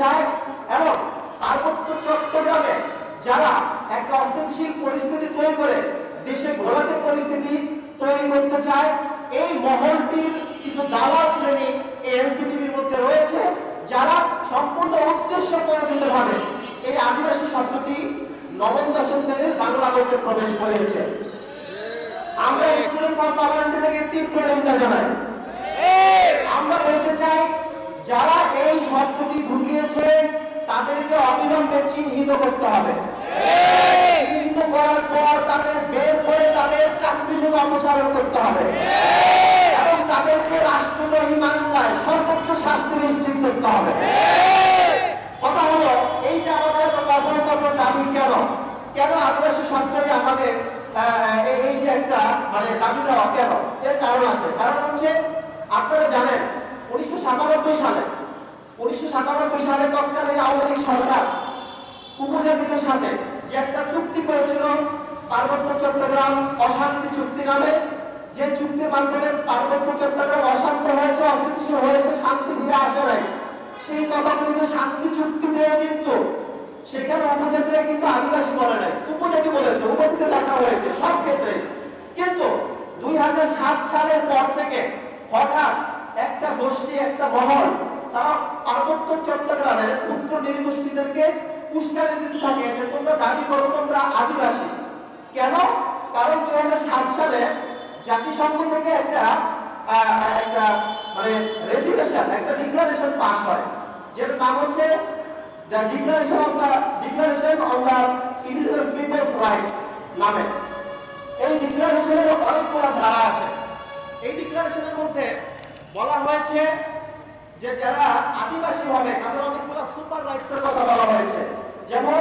চায় এবং পার্বত্য চট্টগ্রামে যারা একটা অস্থিতিশীল পরিস্থিতি তৈরি করে দেশে ঘোলাটে পরিস্থিতি তৈরি করতে চায়, এই মহলটির কিছু দালাল শ্রেণী এই এনসিটিভির মধ্যে রয়েছে, যারা সম্পূর্ণ উদ্দেশ্য পরিণতভাবে এই আদিবাসী শব্দটি নবম দশম শ্রেণীর বাংলা বইতে প্রবেশ করেছে। আমরা স্টুডেন্ট পার্লামেন্ট থেকে তীব্র নিন্দা জানাই। আমরা বলতে চাই, যারা এই শব্দটি ঢুকিয়েছে তাদেরকে অবিলম্বে চিহ্নিত করতে হবে। চিহ্নিত করার পর তাদের বের করে তাদের চাকরি থেকে অপসারণ করতে হবে এবং তাদেরকে রাষ্ট্রদ্রোহী মামলায় সর্বোচ্চ শাস্তি নিশ্চিত করতে হবে। কথা হলো, এই যে আমাদের কখনো দাবি কেন আদিবাসী সরকারি আমাদের এই যে একটা দাবি দেওয়া কেন, এর কারণ আছে। কারণ হচ্ছে, আপনারা জানেন 1997 সালে তৎকালীন আওয়ামী লীগ সরকার উপজাতিদের সাথে যে একটা চুক্তি করেছিল পার্বত্য চট্টগ্রাম অশান্তি চুক্তি নামে, যে চুক্তির মাধ্যমে পার্বত্য চট্টগ্রাম অশান্ত হয়েছে, অস্থিতিশীল হয়েছে, শান্তি ফিরে আসে নাই। সেই তথাকথিত শান্তি চুক্তিতে কিন্তু সেখানে উপজাতিরা কিন্তু আদিবাসী বলে নাই, উপজাতি বলেছে, উপজাতি লেখা হয়েছে সব ক্ষেত্রে। কিন্তু 2007 সালের পর থেকে হঠাৎ একটা গোষ্ঠী, একটা মহল, তারা পার্বত্য চট্টগ্রামের উত্তর নৃগোষ্ঠীদেরকে উস্কানি দিতে থাকে যে তোমরা দাবি করো তোমরা আদিবাসী। কেন? কারণ 2007 সালে জাতিসংঘ থেকে একটা রেজুলেশন, একটা ডিক্লারেশন পাস হয়, যেটার নাম হচ্ছে the declaration on the indigenous peoples rights নামে। এই ডিক্লারেশনের অনেকগুলো ধারা আছে। এই ডিক্লারেশনের মধ্যে বলা হয়েছে যে যারা আদিবাসী হবে তাদের অনেকগুলো সুপার রাইটসের কথা বলা হয়েছে। যেমন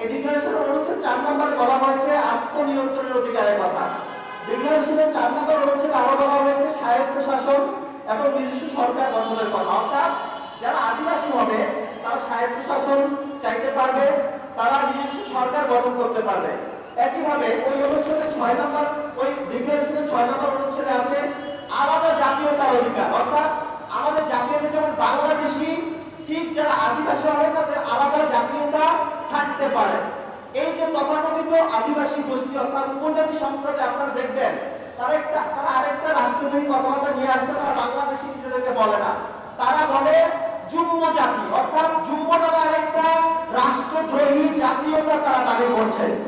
এই ডিক্লারেশনের অনুচ্ছেদ 4 নম্বরে বলা হয়েছে আত্মনিয়ন্ত্রণের অধিকারের কথা। ডিক্লারেশনের 4 নম্বর অনুচ্ছেদে আরো বলা হয়েছে স্বায়ত্তশাসন এবং নিজস্ব সরকার গঠনের কথা। অর্থাৎ যারা আদিবাসী হবে তারা স্বায়ত্তশাসন চাইতে পারবে, তারা নিজস্ব সরকার গঠন করতে পারবে। একইভাবে ওই অনুচ্ছেদে 6 নম্বর, ওই ডিক্লারেশনের 6 নম্বর অনুচ্ছেদে আছে আলাদা জাতীয়তার অধিকার। অর্থাৎ আমাদের জাতীয়তা যেমন বাংলাদেশি, ঠিক যারা আদিবাসী হবে তাদের আলাদা জাতীয়তা থাকতে পারে। এই যে তথাকথিত আদিবাসী গোষ্ঠী অর্থাৎ উপজাতি সম্প্রদায়, আপনারা দেখবেন তারা আরেকটা রাষ্ট্রদ্রোহী কথাবার্তা নিয়ে আসছে। তারা বাংলাদেশি নিজেদেরকে বলে না, তারা বলে যুগ্ম জাতি, অর্থাৎ যুগ্ম নামে আরেকটা রাষ্ট্রদ্রোহী জাতীয়তা তারা দাবি করছে।